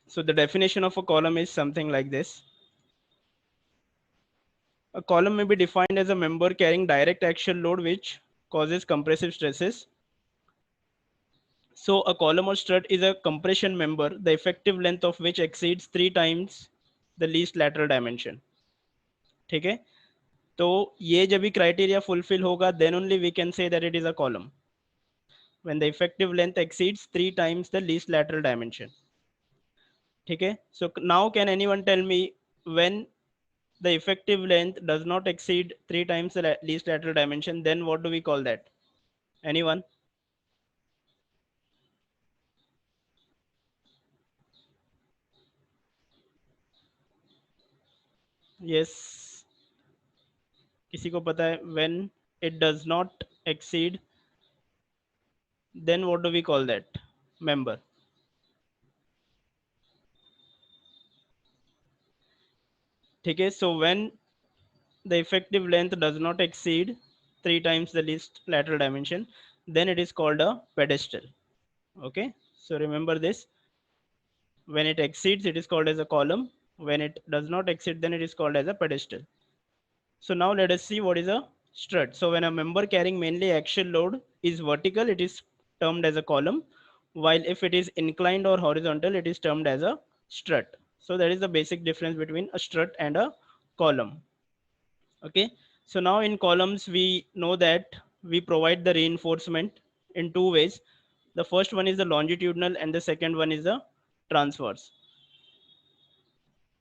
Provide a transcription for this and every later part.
So the definition of a column is something like this. A column may be defined as a member carrying direct axial load which causes compressive stresses. So a column or strut is a compression member, the effective length of which exceeds 3 times the least lateral dimension. ठीक है, तो ये जब भी criteria fulfill होगा, then only we can say that it is a column, when the effective length exceeds 3 times the least lateral dimension. ठीक है, so now can anyone tell me when the effective length does not exceed 3 times the least lateral dimension, then what do we call that? Anyone? Yes, किसी को पता है? When it does not exceed, then what do we call that member? ठीक है, so when the effective length does not exceed 3 times the least lateral dimension, then it is called a pedestal. Okay, so remember this. When it exceeds, it is called as a column. When it does not exceed, then it is called as a pedestal. So now let us see what is a strut. So when a member carrying mainly axial load is vertical, it is termed as a column, while if it is inclined or horizontal, it is termed as a strut. So that is the basic difference between a strut and a column. Okay, so now in columns we know that we provide the reinforcement in two ways. The first one is the longitudinal and the second one is the transverse.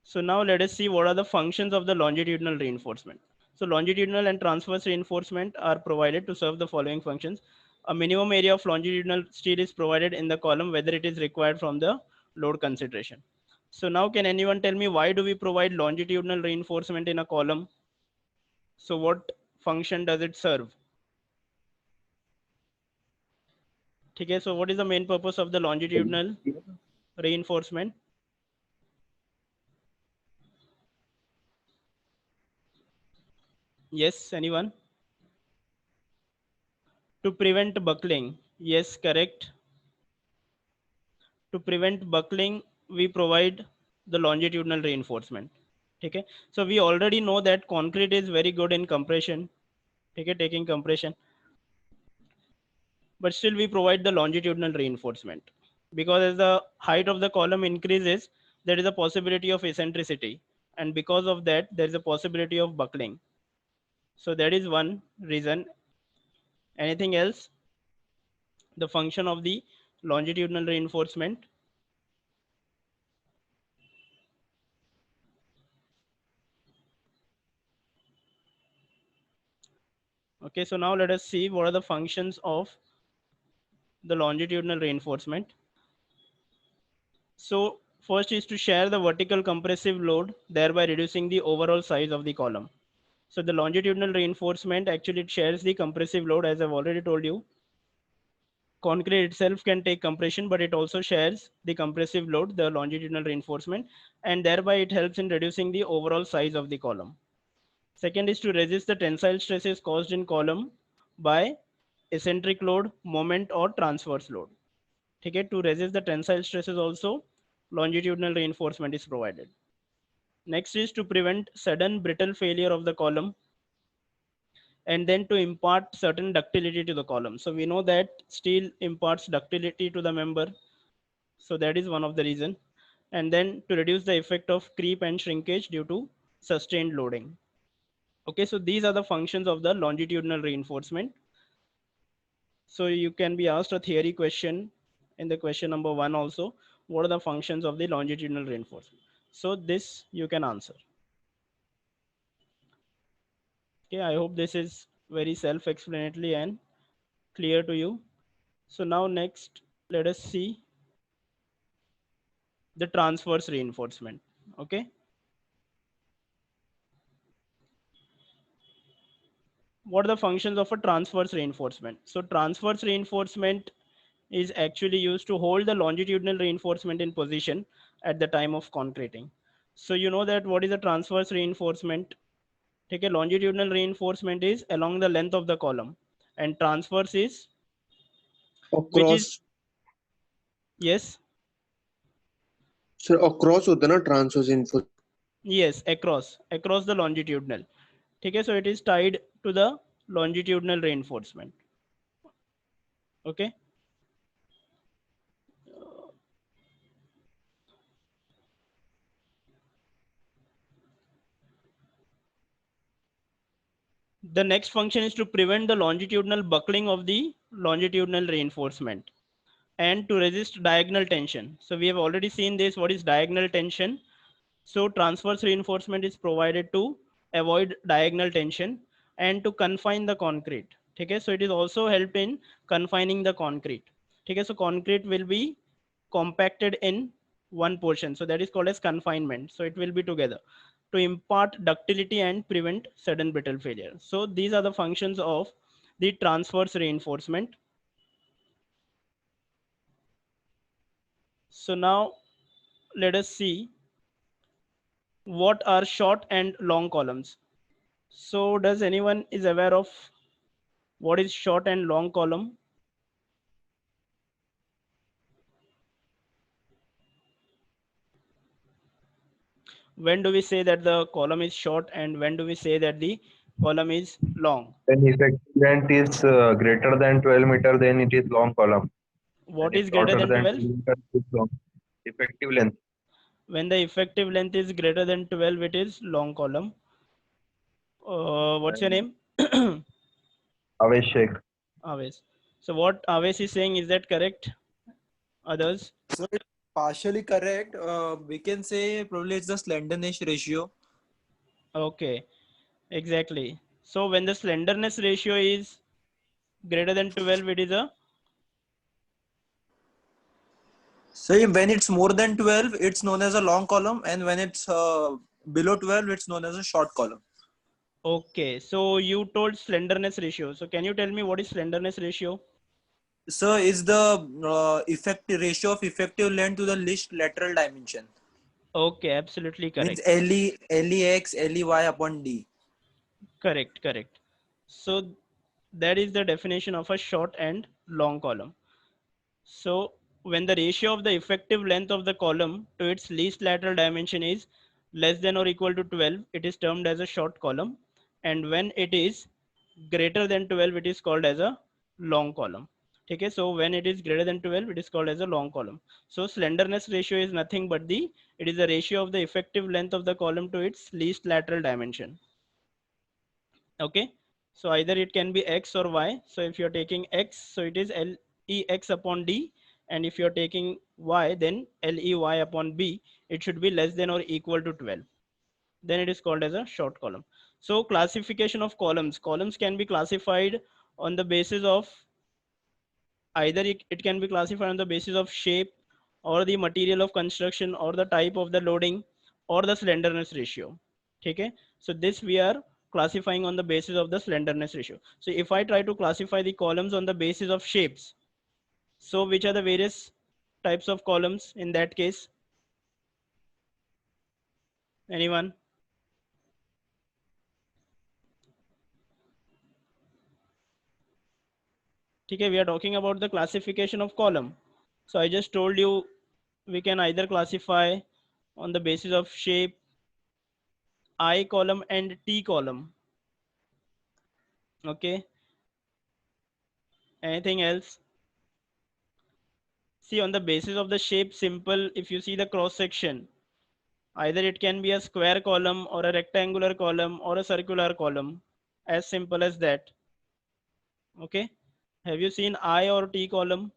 So now let us see what are the functions of the longitudinal reinforcement. So longitudinal and transverse reinforcement are provided to serve the following functions. A minimum area of longitudinal steel is provided in the column whether it is required from the load consideration. So now can anyone tell me why do we provide longitudinal reinforcement in a column? So what function does it serve? Okay, so what is the main purpose of the longitudinal reinforcement? Yes, anyone? To prevent buckling. Yes, correct. To prevent buckling, we provide the longitudinal reinforcement. Okay, so we already know that concrete is very good in compression. Okay, taking compression, but still we provide the longitudinal reinforcement because as the height of the column increases, there is a possibility of eccentricity, and because of that, there is a possibility of buckling. So that is one reason. Anything else? The function of the longitudinal reinforcement. Okay, so now let us see what are the functions of the longitudinal reinforcement. So first is to share the vertical compressive load, thereby reducing the overall size of the column. So the longitudinal reinforcement actually shares the compressive load, as I've already told you. Concrete itself can take compression, but it also shares the compressive load, the longitudinal reinforcement, and thereby it helps in reducing the overall size of the column. Second is to resist the tensile stresses caused in column by eccentric load, moment, or transverse load. Okay, to resist the tensile stresses also, longitudinal reinforcement is provided. Next is to prevent sudden brittle failure of the column and then to impart certain ductility to the column. So we know that steel imparts ductility to the member. So that is one of the reason. And then to reduce the effect of creep and shrinkage due to sustained loading. Okay, so these are the functions of the longitudinal reinforcement. So you can be asked a theory question in the question number 1 also. What are the functions of the longitudinal reinforcement? So this you can answer. Okay, I hope this is very self-explanatory and clear to you. So now next, let us see the transverse reinforcement. Okay. What are the functions of a transverse reinforcement? So transverse reinforcement is actually used to hold the longitudinal reinforcement in position at the time of concreting. So you know that what is a transverse reinforcement? Take a longitudinal reinforcement is along the length of the column, and transverse is which is Across. yes. Sir across होता है ना transverse info? Yes, across the longitudinal. Okay, so it is tied to the longitudinal reinforcement. Okay. The next function is to prevent the longitudinal buckling of the longitudinal reinforcement and to resist diagonal tension. So we have already seen this. What is diagonal tension? So transverse reinforcement is provided to avoid diagonal tension and to confine the concrete. Okay, so it is also help in confining the concrete. Okay, so concrete will be compacted in one portion. So that is called as confinement. So it will be together to impart ductility and prevent sudden brittle failure. So these are the functions of the transverse reinforcement. So now let us see what are short and long columns. So does anyone is aware of what is short and long column? When do we say that the column is short and when do we say that the column is long? When effective length is greater than 12 meter, then it is long column. What When is it's greater shorter than than 12? 12 meter, it is long. Effective length. When the effective length is greater than 12, it is long column. What's your And name? Avesh Sheikh. Aves. So what Aves is saying, is that correct? Others? So it's partially correct. We can say probably it's the slenderness ratio. Okay, exactly. So when the slenderness ratio is greater than 12, it is a So when it's more than 12, it's known as a long column, and when it's below 12, it's known as a short column. okay. So you told slenderness ratio. So can you tell me what is slenderness ratio? So is the effective ratio of effective length to the least lateral dimension. Okay, absolutely Means correct. LEX LEY upon D. Correct, correct. So that is the definition of a short and long column. So when the ratio of the effective length of the column to its least lateral dimension is less than or equal to 12, it is termed as a short column. And when it is greater than 12, it is called as a long column. Okay, so when it is greater than 12, it is called as a long column. So slenderness ratio is nothing but it is the ratio of the effective length of the column to its least lateral dimension. Okay, so either it can be x or y. So if you're taking x, so it is lex upon d, and if you're taking y, then ley upon b. It should be less than or equal to 12. Then it is called as a short column. So classification of columns can be classified on the basis of either it can be classified on the basis of shape or the material of construction or the type of the loading or the slenderness ratio. Okay, so this we are classifying on the basis of the slenderness ratio. So if I try to classify the columns on the basis of shapes, so which are the various types of columns in that case? Anyone? Okay, we are talking about the classification of column. So I just told you we can either classify on the basis of shape, I column and T column. Okay, anything else? See, on the basis of the shape, simple, if you see the cross section, either it can be a square column or a rectangular column or a circular column, as simple as that. Okay, have you seen I or T column?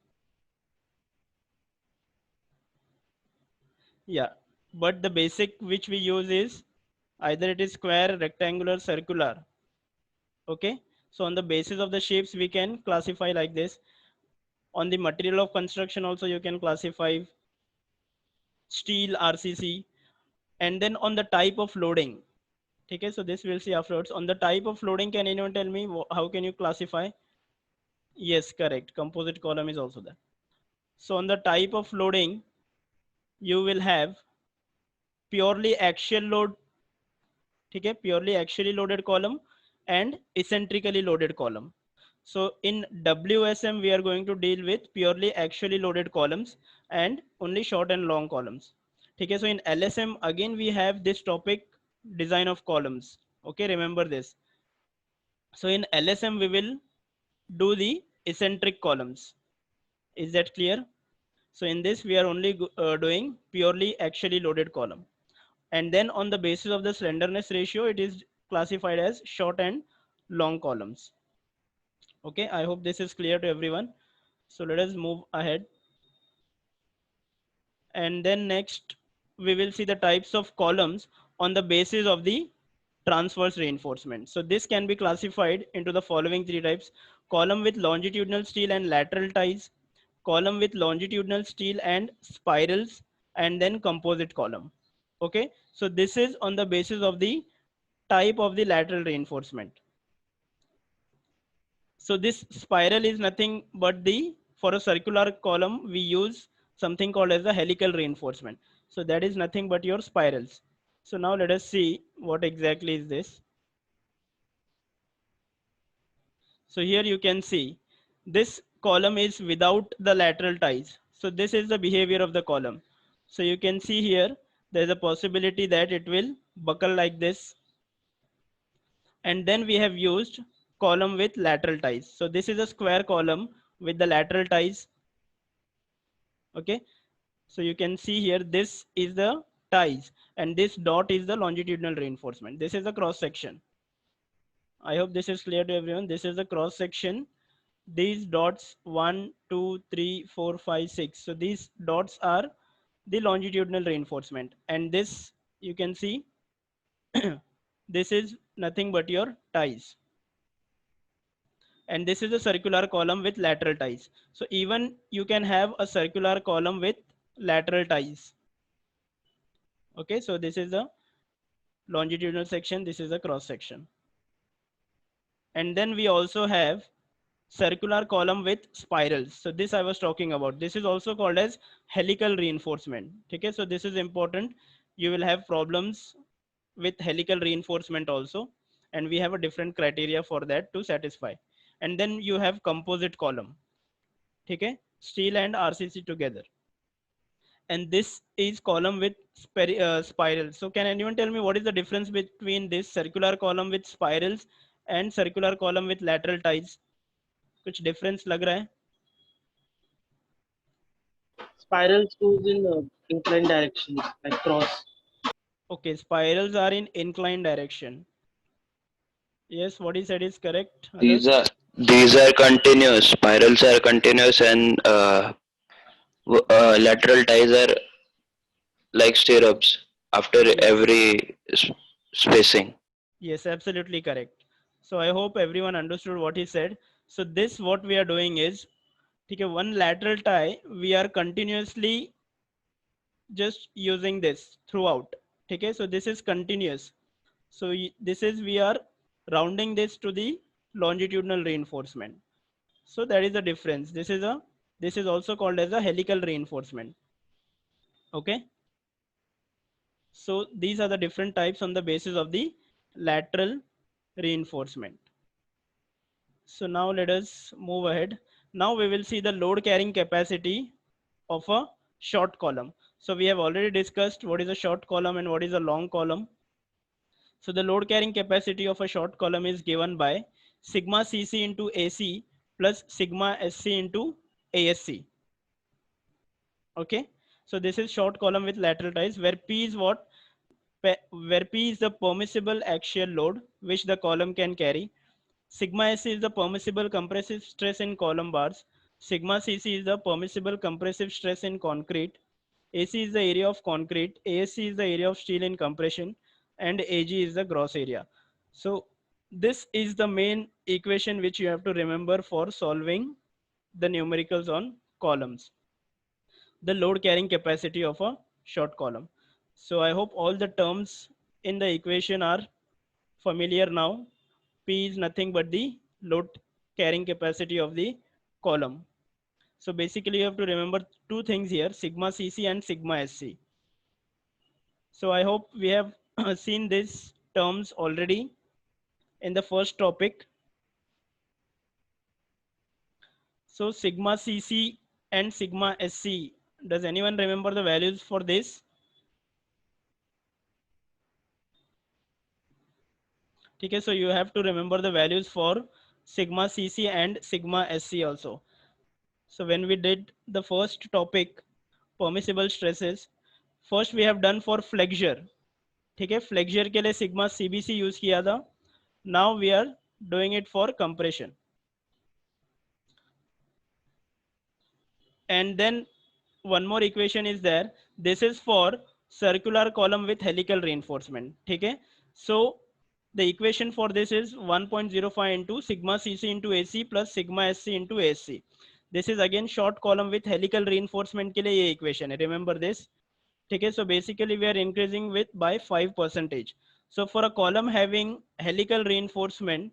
Yeah, but the basic which we use is either it is square, rectangular, circular. Okay, so on the basis of the shapes we can classify like this. On the material of construction also you can classify steel, RCC, and then on the type of loading. Okay, so this we'll see afterwards. On the type of loading, can anyone tell me how can you classify? Yes, correct, composite column is also there. So on the type of loading, you will have purely axial load. Okay, purely axially loaded column and eccentrically loaded column. So in WSM, we are going to deal with purely axially loaded columns and only short and long columns. Okay, so in LSM again we have this topic, design of columns. Okay, remember this. So in LSM we will do the eccentric columns. Is that clear? So in this we are only doing purely axially loaded column, and then on the basis of the slenderness ratio it is classified as short and long columns. Okay, I hope this is clear to everyone. So let us move ahead. And then next we will see the types of columns on the basis of the transverse reinforcement. So this can be classified into the following three types: column with longitudinal steel and lateral ties, column with longitudinal steel and spirals, and then composite column. Okay, so this is on the basis of the type of the lateral reinforcement. So this spiral is nothing but the, for a circular column we use something called as a helical reinforcement. So that is nothing but your spirals. So now let us see what exactly is this. So here you can see this column is without the lateral ties. So this is the behavior of the column. So you can see here there is a possibility that it will buckle like this. And then we have used column with lateral ties. So this is a square column with the lateral ties. Okay, so you can see here this is the ties and this dot is the longitudinal reinforcement. This is the cross section. I hope this is clear to everyone. This is the cross section. These dots 1 2 3 4 5 6, so these dots are the longitudinal reinforcement, and this you can see this is nothing but your ties, and this is a circular column with lateral ties. So even you can have a circular column with lateral ties. Okay, so this is the longitudinal section, this is a cross section. And then we also have circular column with spirals. So this I was talking about. This is also called as helical reinforcement. Okay, so this is important. You will have problems with helical reinforcement also, and we have a different criteria for that to satisfy. And then you have composite column. Okay, steel and RCC together. And this is column with spirals. So can anyone tell me what is the difference between this circular column with spirals and circular column with lateral ties? कुछ difference लग रहा है? Spirals goes in inclined direction, like cross. Okay, spirals are in inclined direction. Yes, what he said is correct. These Others? are continuous. Spirals are continuous, and lateral ties are like stirrups after Yes. every spacing. Yes, absolutely correct. So I hope everyone understood what he said. So this what we are doing is, okay, one lateral tie we are continuously just using this throughout. Okay, so this is continuous. So this is we are rounding this to the longitudinal reinforcement. So that is the difference. This is also called as a helical reinforcement. Okay. So these are the different types on the basis of the lateral reinforcement. So now let us move ahead. Now we will see the load carrying capacity of a short column. So we have already discussed what is a short column and what is a long column. So the load carrying capacity of a short column is given by sigma cc into AC plus sigma SC into ASC. Okay. So this is short column with lateral ties, where P is what? Where P is the permissible axial load which the column can carry. Sigma SC is the permissible compressive stress in column bars. Sigma CC is the permissible compressive stress in concrete. AC is the area of concrete. ASC is the area of steel in compression, and AG is the gross area. So this is the main equation which you have to remember for solving the numericals on columns. The load carrying capacity of a short column. So I hope all the terms in the equation are familiar now. P is nothing but the load carrying capacity of the column. So basically you have to remember two things here, sigma CC and sigma SC. So I hope we have seen these terms already in the first topic. So sigma CC and sigma SC, does anyone remember the values for this? ठीक है, so you have to remember the values for sigma cc and sigma sc also. So when we did the first topic, permissible stresses, first we have done for flexure. ठीक है, flexure के लिए sigma cbc use किया था. Now we are doing it for compression. And then one more equation is there. This is for circular column with helical reinforcement. ठीक है, so the equation for this is 1.05 into sigma cc into ac plus sigma sc into asc. This is again short column with helical reinforcement के लिए ये equation है. Remember this. ठीक है, so basically we are increasing with by 5%. So for a column having helical reinforcement,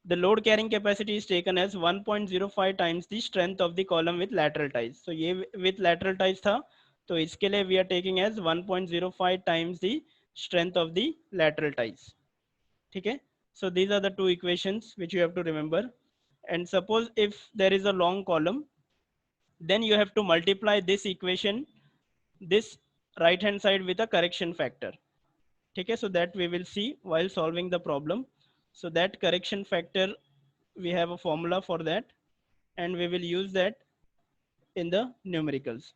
the load carrying capacity is taken as 1.05 times the strength of the column with lateral ties. So ये with lateral ties था, तो इसके लिए we are taking as 1.05 times the strength of the lateral ties. ठीक है, so these are the two equations which you have to remember. And suppose if there is a long column, then you have to multiply this equation, this right hand side with a correction factor. ठीक है, so that we will see while solving the problem. So that correction factor, we have a formula for that, and we will use that in the numericals.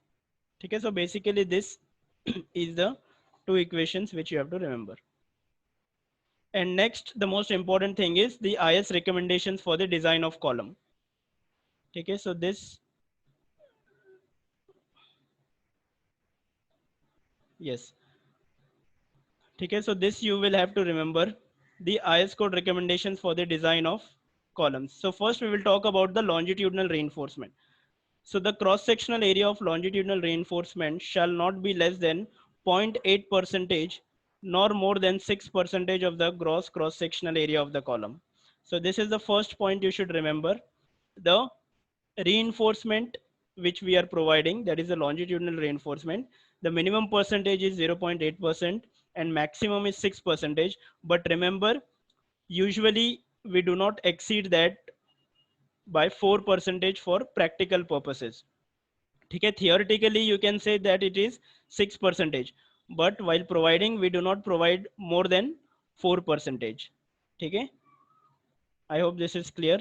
ठीक है, so basically this is the two equations which you have to remember. And next, the most important thing is the IS recommendations for the design of column. Okay, so this, yes. Okay, so this you will have to remember the IS code recommendations for the design of columns. So first we will talk about the longitudinal reinforcement. So the cross-sectional area of longitudinal reinforcement shall not be less than 0.8% nor more than 6% of the gross cross-sectional area of the column. So this is the first point you should remember. The reinforcement which we are providing, that is the longitudinal reinforcement, the minimum percentage is 0.8% and maximum is 6%. But remember, usually we do not exceed that by 4% for practical purposes. Okay, theoretically you can say that it is 6%, but while providing we do not provide more than 4%. Okay, I hope this is clear.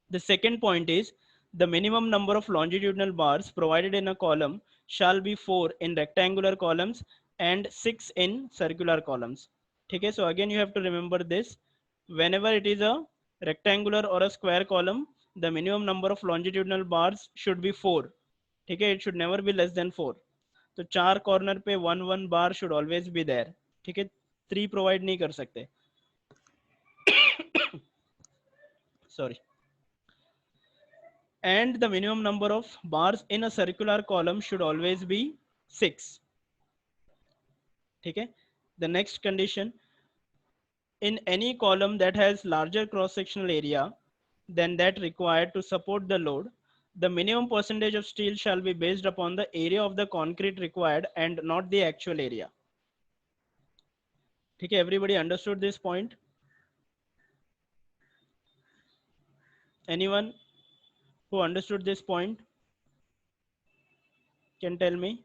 The second point is the minimum number of longitudinal bars provided in a column shall be 4 in rectangular columns and 6 in circular columns. Okay, so again you have to remember this. Whenever it is a rectangular or a square column, the minimum number of longitudinal bars should be 4. Okay, it should never be less than 4. So 4 corner पे 1 bar should always be there. ठीक है, 3 provide नहीं कर सकते. Sorry. And the minimum number of bars in a circular column should always be 6. Okay. The next condition, in any column that has larger cross-sectional area than that required to support the load, the minimum percentage of steel shall be based upon the area of the concrete required and not the actual area. Okay, everybody understood this point? Anyone who understood this point can tell me?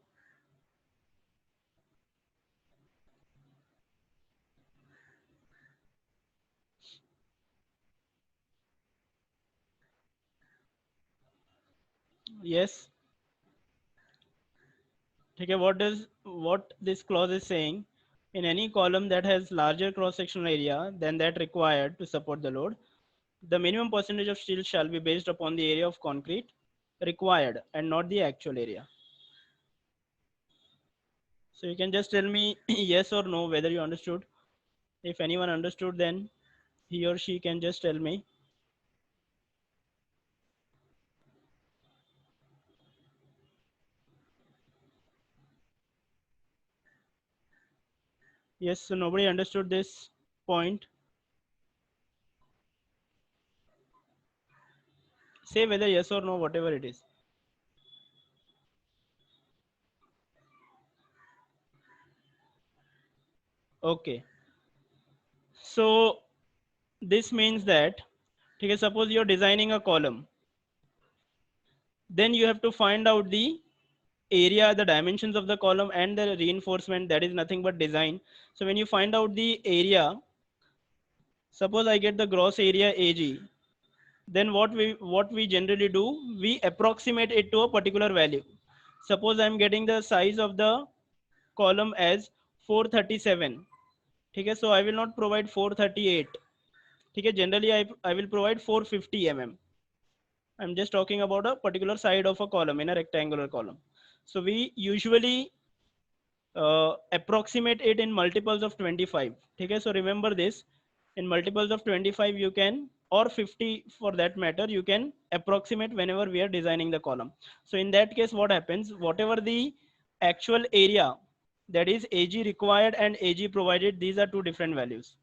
Yes. Okay, what this clause is saying, in any column that has larger cross-sectional area than that required to support the load, the minimum percentage of steel shall be based upon the area of concrete required and not the actual area. So you can just tell me yes or no whether you understood. If anyone understood, then he or she can just tell me. Yes, so nobody understood this point. Say whether yes or no, whatever it is. Okay. So this means that, okay, suppose you're designing a column, then you have to find out the area, the dimensions of the column and the reinforcement. That is nothing but design. So when you find out the area, Suppose I get the gross area AG. Then what we generally do, we approximate it to a particular value. Suppose I'm getting the size of the column as 437. Okay, so I will not provide 438. Okay, generally I will provide 450 mm. I'm just talking about a particular side of a column in a rectangular column. So we usually approximate it in multiples of 25. Okay, so remember this, in multiples of 25 you can, or 50 for that matter, you can approximate whenever we are designing the column. So in that case, what happens, whatever the actual area, that is AG required and AG provided, these are two different values.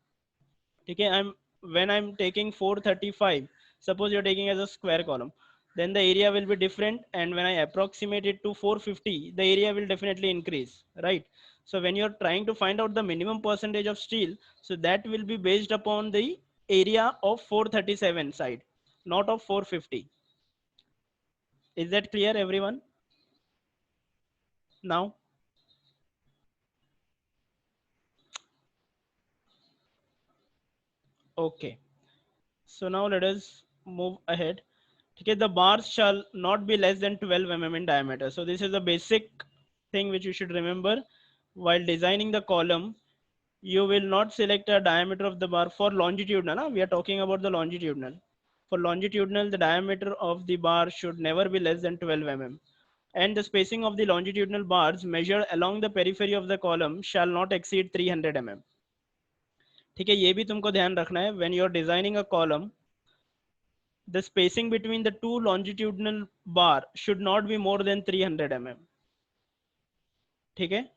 Okay, when I'm taking 435, suppose you're taking as a square column, then the area will be different, and when I approximate it to 450, the area will definitely increase, right? So when you're trying to find out the minimum percentage of steel, so that will be based upon the area of 437 side, not of 450. Is that clear, everyone? Now, okay, so now let us move ahead. Okay, the bars shall not be less than 12 mm in diameter. So this is a basic thing which you should remember while designing the column. You will not select a diameter of the bar for longitudinal. We are talking about the longitudinal. For longitudinal, the diameter of the bar should never be less than 12 mm. And the spacing of the longitudinal bars measured along the periphery of the column shall not exceed 300 mm. ठीक है, ये भी तुमको ध्यान रखना है when you are designing a column. The spacing between the two longitudinal bar should not be more than 300 mm. ठीक है,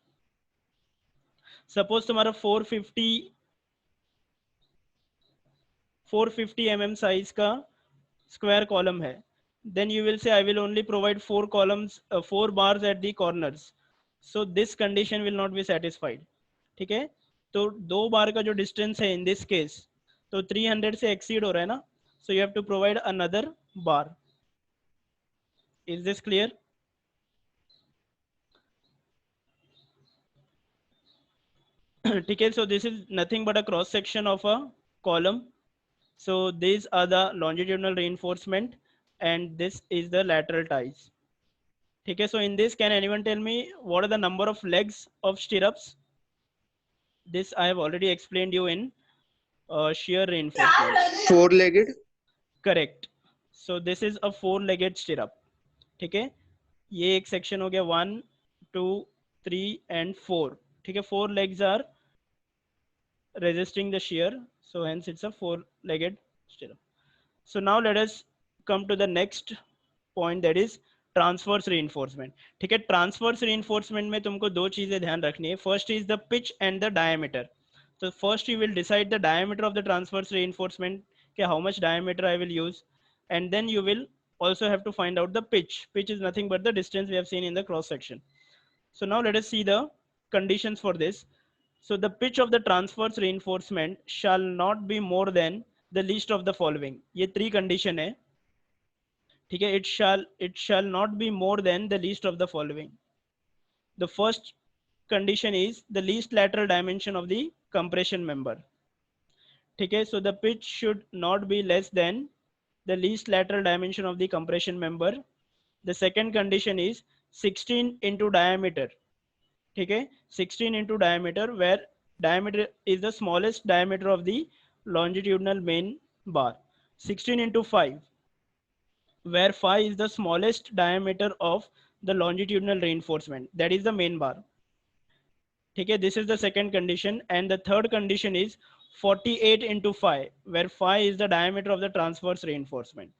सपोज तुम्हारा 450 mm साइज का स्क्वायर कॉलम है, then you will say I will only provide 4 columns, 4 bars at the corners. So this condition will not be satisfied. ठीक है, तो 2 बार का जो डिस्टेंस है in this case, तो 300 से exceed हो रहा है ना, so you have to provide another bar. Is this clear? Okay, so this is nothing but a cross section of a column. So these are the longitudinal reinforcement and this is the lateral ties. Okay, so in this, can anyone tell me what are the number of legs of stirrups? This I have already explained you in shear reinforcement. Four-legged. Correct. So this is a 4-legged stirrup. ठीक है, ये एक section हो गया 1, 2, 3 and 4. ठीक है, 4 legs are resisting the shear, so hence it's a 4-legged stirrup. So now let us come to the next point, that is transverse reinforcement. ठीक है, transverse reinforcement में तुमको दो चीजें ध्यान रखनी है. First is the pitch and the diameter. So first you will decide the diameter of the transverse reinforcement, okay, how much diameter I will use, and then you will also have to find out the pitch. Pitch is nothing but the distance we have seen in the cross section. So now let us see the conditions for this. So the pitch of the transverse reinforcement shall not be more than the least of the following. ये 3 condition है. ठीक है, it shall not be more than the least of the following. The first condition is the least lateral dimension of the compression member. ठीक है, so the pitch should not be less than the least lateral dimension of the compression member. The second condition is 16 into diameter. ठीक है, 16 into diameter, where diameter is the smallest diameter of the longitudinal main bar. 16 into 5, where 5 is the smallest diameter of the longitudinal reinforcement, that is the main bar. ठीक है, this is the second condition, and the third condition is 48 into 5, where 5 is the diameter of the transverse reinforcement.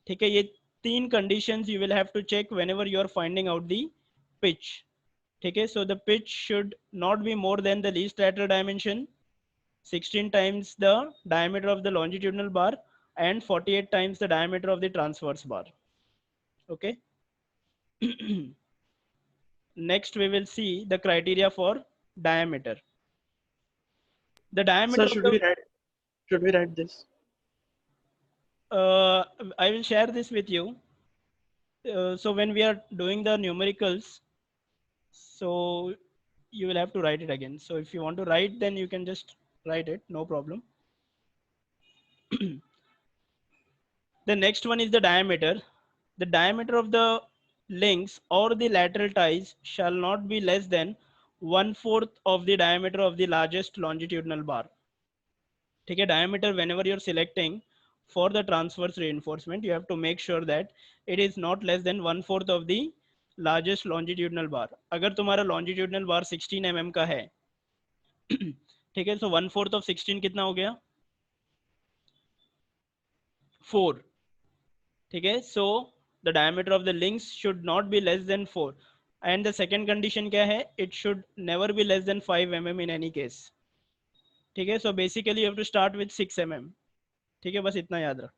ठीक है, ये 3 conditions you will have to check whenever you are finding out the pitch. Okay, so the pitch should not be more than the least lateral dimension, 16 times the diameter of the longitudinal bar, and 48 times the diameter of the transverse bar. Okay. Next, we will see the criteria for diameter. The diameter. Sir, should we write this? I will share this with you. So when we are doing the numericals, so you will have to write it again. So if you want to write, then you can just write it, no problem. The next one is the diameter. The diameter of the links or the lateral ties shall not be less than 1/4 of the diameter of the largest longitudinal bar. ठीक है, diameter whenever you're selecting for the transverse reinforcement, you have to make sure that it is not less than 1/4 of the largest longitudinal bar. अगर तुम्हारा longitudinal bar 16 mm का है, ठीक है, so 1/4 of 16 कितना हो गया? 4. ठीक है, so the diameter of the links should not be less than 4. And the second condition क्या है? It should never be less than 5 mm in any case. ठीक है, so basically you have to start with 6 mm. ठीक है, बस इतना याद रख.